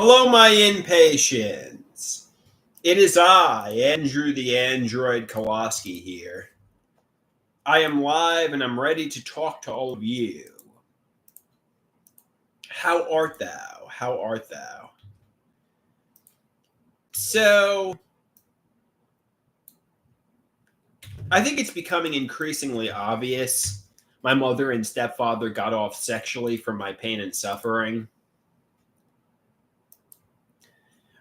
Hello, my impatience. It is I, Andrew the Android Kowalski here. I am live and I'm ready to talk to all of you. How art thou? How art thou? So, I think it's becoming increasingly obvious my mother and stepfather got off sexually from my pain and suffering.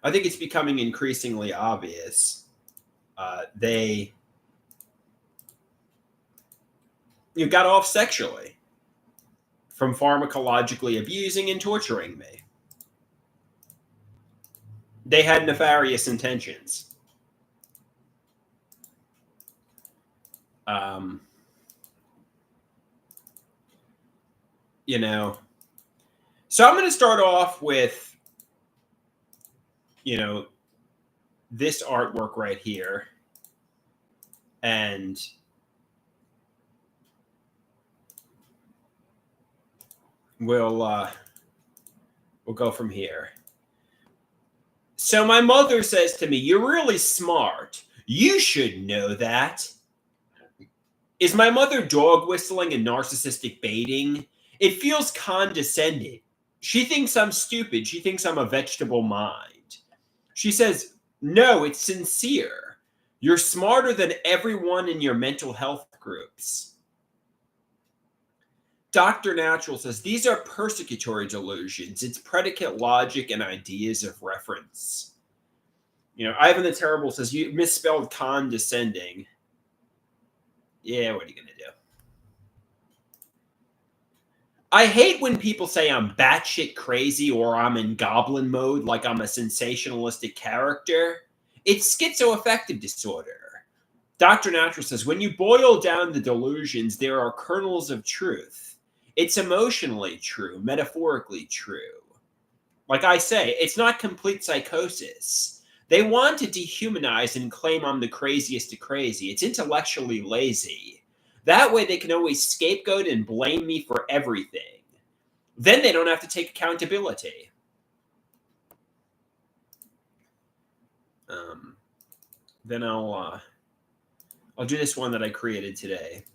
I think it's becoming increasingly obvious they got off sexually from pharmacologically abusing and torturing me. They had nefarious intentions. Um, you know, so I'm going to start off with, this artwork right here. And we'll go from here. So my mother says to me, "You're really smart. You should know that." Is my mother dog whistling and narcissistic baiting? It feels condescending. She thinks I'm stupid. She thinks I'm a vegetable mind. She says, "No, it's sincere. You're smarter than everyone in your mental health groups." Dr. Natural says, "These are persecutory delusions. It's predicate logic and ideas of reference." Ivan the Terrible says, "You misspelled condescending." Yeah, what are you going to do? I hate when people say I'm batshit crazy or I'm in goblin mode like I'm a sensationalistic character. It's schizoaffective disorder. Dr. Natural says, "When you boil down the delusions, there are kernels of truth. It's emotionally true, metaphorically true." Like I say, it's not complete psychosis. They want to dehumanize and claim I'm the craziest of crazy. It's intellectually lazy. That way they can always scapegoat and blame me for everything. Then they don't have to take accountability. Then I'll do this one that I created today.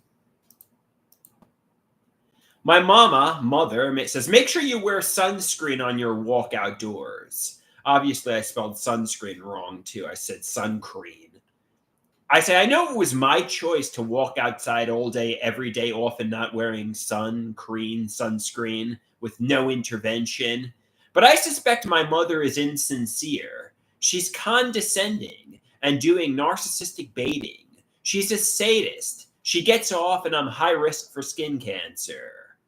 My mother says, "Make sure you wear sunscreen on your walk outdoors." Obviously, I spelled sunscreen wrong too. I said sun cream. I say, "I know it was my choice to walk outside all day, every day, often not wearing sunscreen with no intervention. But I suspect my mother is insincere. She's condescending and doing narcissistic baiting. She's a sadist. She gets off, and I'm high risk for skin cancer."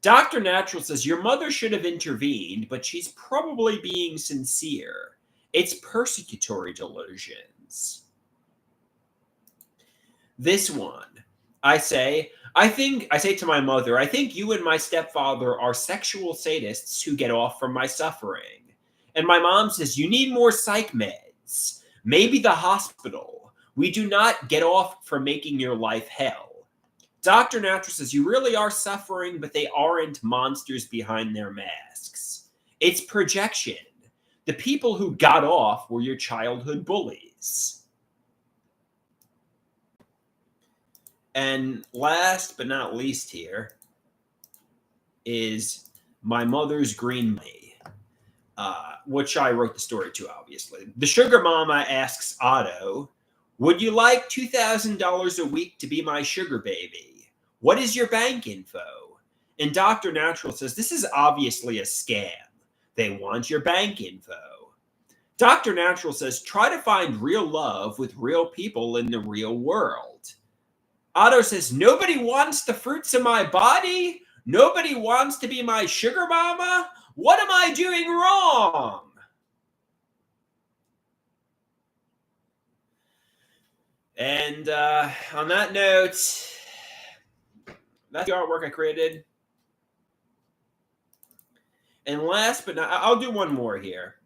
Dr. Natural says, "Your mother should have intervened, but she's probably being sincere. It's persecutory delusions." This one, I say to my mother, "I think you and my stepfather are sexual sadists who get off from my suffering." And my mom says, "You need more psych meds. Maybe the hospital. We do not get off from making your life hell." Dr. Natural says, "You really are suffering, but they aren't monsters behind their masks. It's projection. The people who got off were your childhood bullies." And last but not least here is my mother's green money, which I wrote the story to, obviously. The sugar mama asks Otto, "Would you like $2,000 a week to be my sugar baby? What is your bank info?" And Dr. Natural says, "This is obviously a scam. They want your bank info." Dr. Natural says, "Try to find real love with real people in the real world." Otto says, "Nobody wants the fruits of my body? Nobody wants to be my sugar mama? What am I doing wrong?" And on that note, that's the artwork I created. And last but not, I'll do one more here.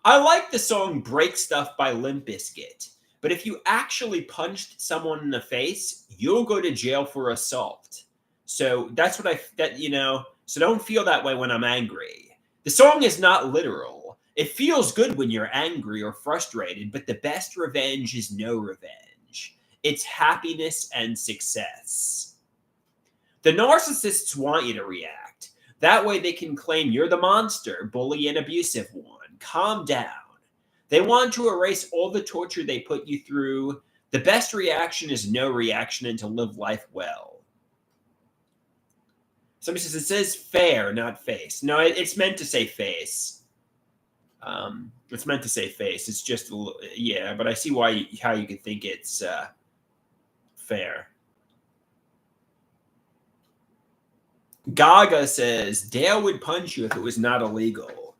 I like the song "Break Stuff" by Limp Bizkit. But if you actually punched someone in the face, you'll go to jail for assault. So that's what so don't feel that way when I'm angry. The song is not literal. It feels good when you're angry or frustrated, but the best revenge is no revenge. It's happiness and success. The narcissists want you to react. That way they can claim you're the monster, bully, and abusive one. Calm down. They want to erase all the torture they put you through. The best reaction is no reaction and to live life well. Somebody says it says fair, not face. No, it's meant to say face. It's meant to say face. It's just yeah, but I see how you could think it's fair. Gaga says Dale would punch you if it was not illegal.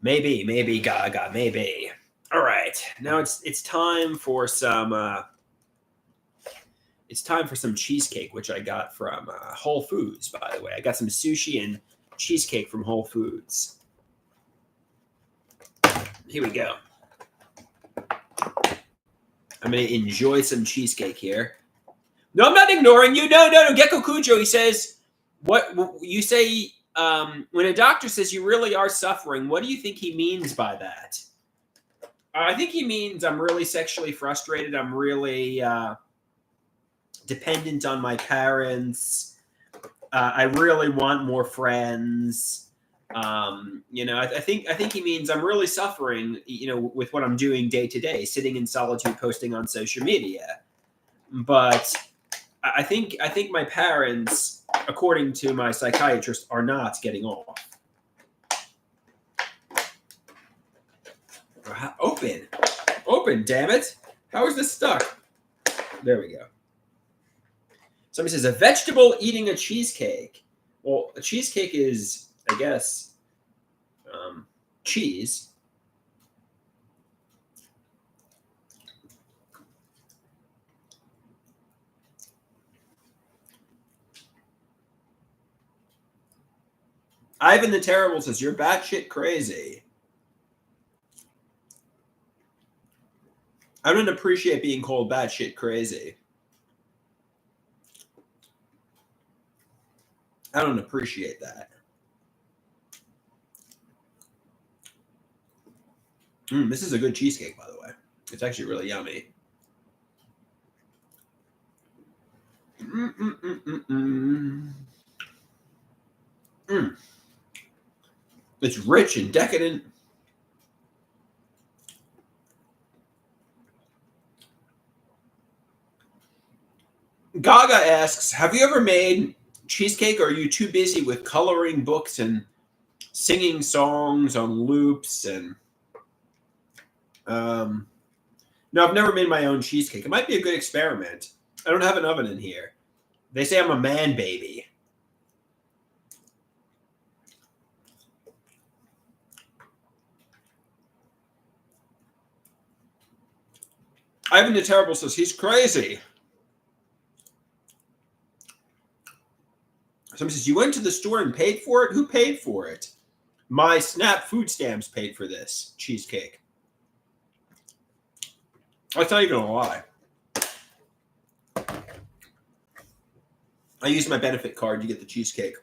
Maybe Gaga, maybe. All right, now it's time for some. It's time for some cheesecake, which I got from Whole Foods, by the way. I got some sushi and cheesecake from Whole Foods. Here we go. I'm going to enjoy some cheesecake here. No, I'm not ignoring you. No. Gecko Cujo, he says, what you say, when a doctor says you really are suffering, what do you think he means by that? I think he means I'm really sexually frustrated. I'm really dependent on my parents. I really want more friends. I think he means I'm really suffering, with what I'm doing day to day, sitting in solitude, posting on social media. But I think my parents, according to my psychiatrist, are not getting off. Open, damn it. How is this stuck? There we go. Somebody says, a vegetable eating a cheesecake. Well, a cheesecake is, I guess, cheese. Ivan the Terrible says, you're batshit crazy. I don't appreciate being called batshit crazy. I don't appreciate that. This is a good cheesecake, by the way. It's actually really yummy. It's rich and decadent. Gaga asks, have you ever made cheesecake, or are you too busy with coloring books and singing songs on loops? And no, I've never made my own cheesecake. It might be a good experiment. I don't have an oven in here. They say I'm a man baby. Ivan the Terrible says he's crazy. Somebody says, you went to the store and paid for it? Who paid for it? My SNAP food stamps paid for this cheesecake. That's not even a lie. I used my benefit card to get the cheesecake.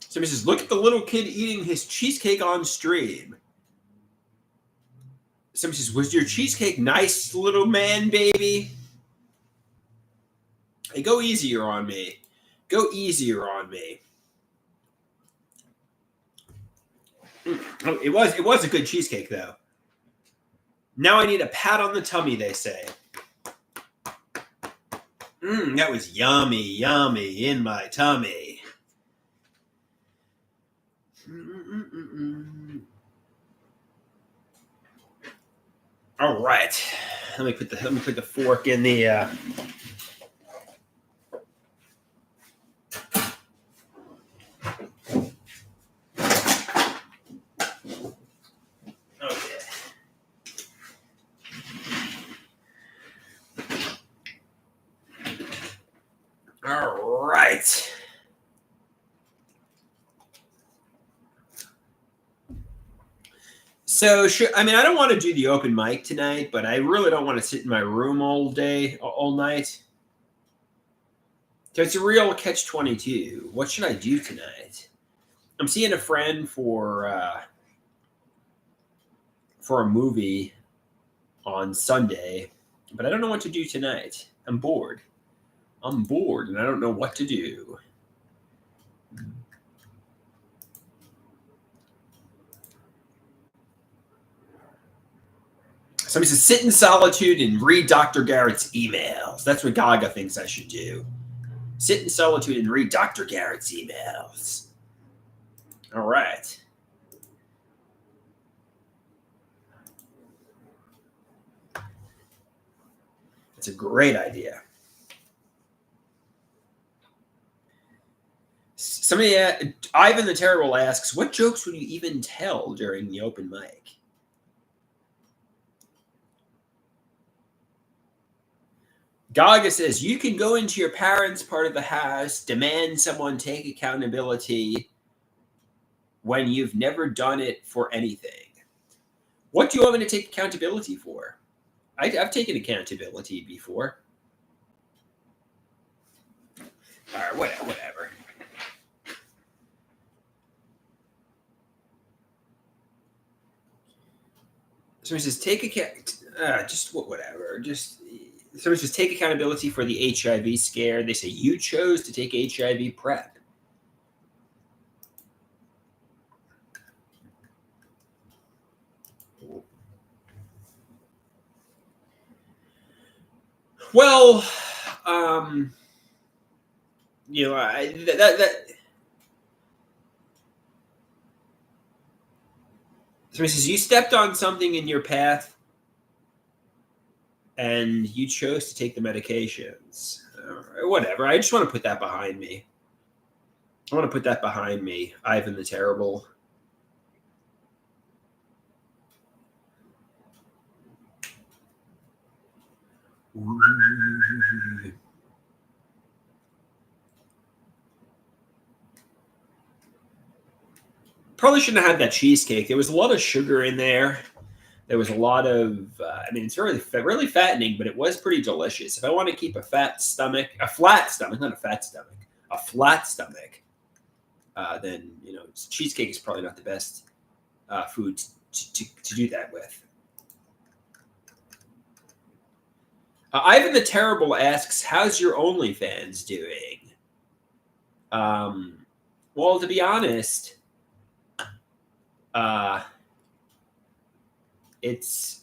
Somebody says, look at the little kid eating his cheesecake on stream. Somebody says, was your cheesecake nice, little man baby? Hey, go easier on me. Go easier on me. It was a good cheesecake, though. Now I need a pat on the tummy, they say. That was yummy, yummy in my tummy. All right, let me put the fork in the. Okay. All right. So, I don't want to do the open mic tonight, but I really don't want to sit in my room all day, all night. So it's a real catch-22. What should I do tonight? I'm seeing a friend for a movie on Sunday, but I don't know what to do tonight. I'm bored. I'm bored, and I don't know what to do. Somebody says, sit in solitude and read Dr. Garrett's emails. That's what Gaga thinks I should do. Sit in solitude and read Dr. Garrett's emails. All right. That's a great idea. Somebody, Ivan the Terrible asks, what jokes would you even tell during the open mic? Gaga says, you can go into your parents' part of the house, demand someone take accountability when you've never done it for anything. What do you want me to take accountability for? I've taken accountability before. All right, whatever. Somebody says, take account. Just whatever. Just somebody says, take accountability for the HIV scare. They say you chose to take HIV PrEP. Well, you know, somebody says you stepped on something in your path and you chose to take the medications. Whatever. I just want to put that behind me. I want to put that behind me. Ivan the Terrible. Probably shouldn't have had that cheesecake. There was a lot of sugar in there. There was a lot of, it's really fattening, but it was pretty delicious. If I want to keep a flat stomach, then, cheesecake is probably not the best food to do that with. Ivan the Terrible asks, how's your OnlyFans doing? Well, to be honest, it's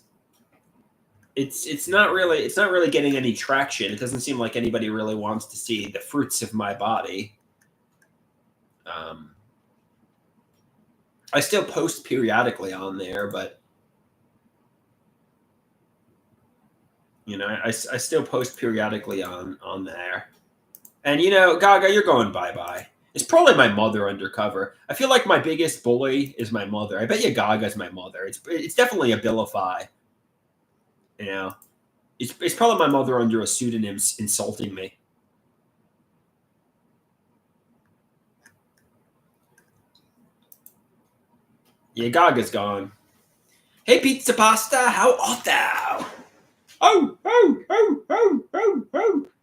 not really getting any traction. It doesn't seem like anybody really wants to see the fruits of my body. I still post periodically on there, but I still post periodically on there. And Gaga, you're going bye-bye. It's probably my mother undercover. I feel like my biggest bully is my mother. I bet you Gaga's my mother. It's definitely Abilify. It's probably my mother under a pseudonym insulting me. Yeah, Gaga's gone. Hey, Pizza Pasta, how art thou? Oh.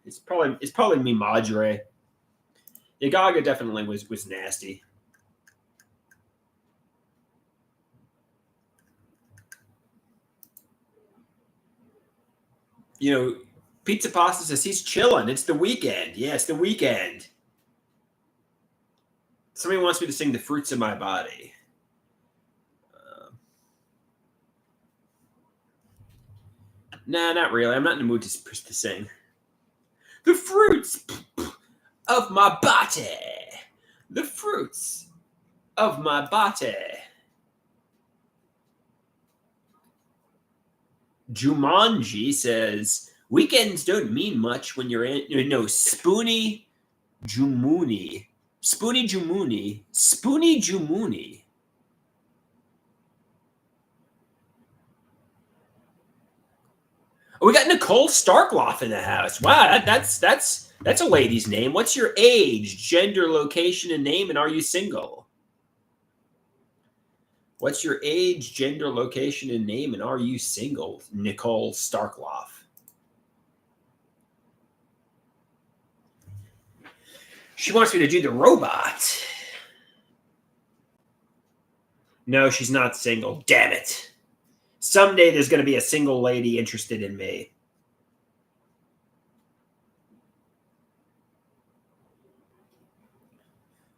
It's probably me, Madre. Yeah, Gaga definitely was nasty. Pizza Pasta says he's chilling. It's the weekend. Yeah, it's the weekend. Somebody wants me to sing The Fruits of My Body. Nah, not really. I'm not in the mood to sing. The fruits of my body. The fruits of my body. Jumanji says, weekends don't mean much when you're in. No, Spoony Jumuni. Spoony Jumuni. Spoony Jumuni. Oh, we got Nicole Starkloff in the house. Wow, that's a lady's name. What's your age, gender, location, and name, and are you single? What's your age, gender, location, and name, and are you single? Nicole Starkloff. She wants me to do the robot. No, she's not single. Damn it. Someday there's going to be a single lady interested in me.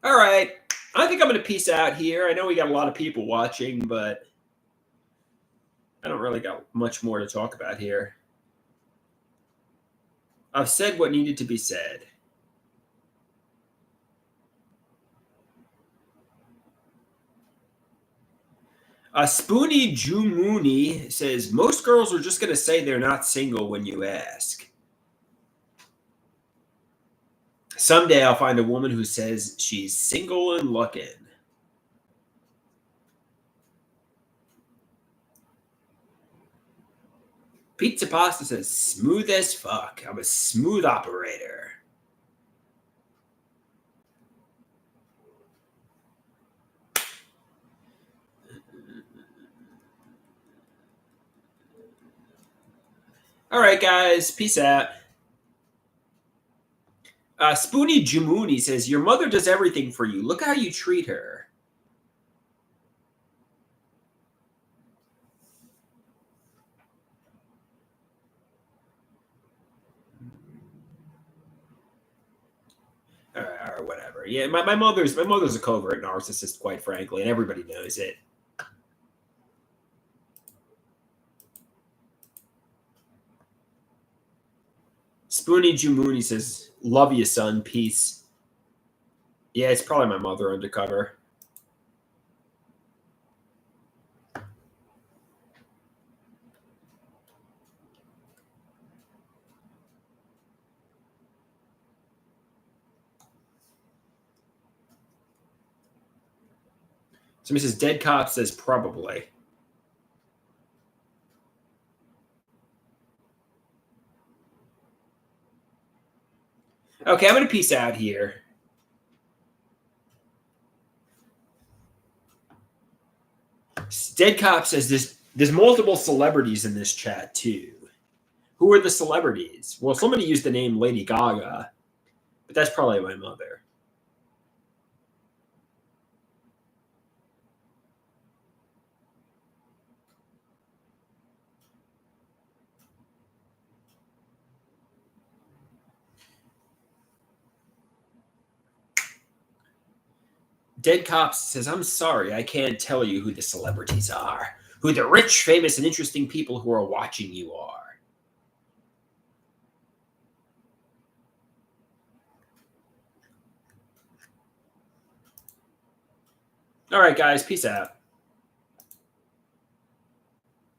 All right. I think I'm going to peace out here. I know we got a lot of people watching, but I don't really got much more to talk about here. I've said what needed to be said. Spoony Jumuni says, most girls are just going to say they're not single when you ask. Someday I'll find a woman who says she's single and looking. Pizza Pasta says, smooth as fuck. I'm a smooth operator. All right, guys. Peace out. Spoony Jumuni says, your mother does everything for you. Look how you treat her. All right, whatever. Yeah, my mother's a covert narcissist, quite frankly, and everybody knows it. Spoony Jumuni says, love you, son. Peace. Yeah, it's probably my mother undercover. So Mrs. Dead Cop says probably. Okay, I'm going to peace out here. Dead Cop says there's multiple celebrities in this chat too. Who are the celebrities? Well, somebody used the name Lady Gaga, but that's probably my mother. Dead Cops says, I'm sorry, I can't tell you who the celebrities are, who the rich, famous, and interesting people who are watching you are. All right, guys, peace out.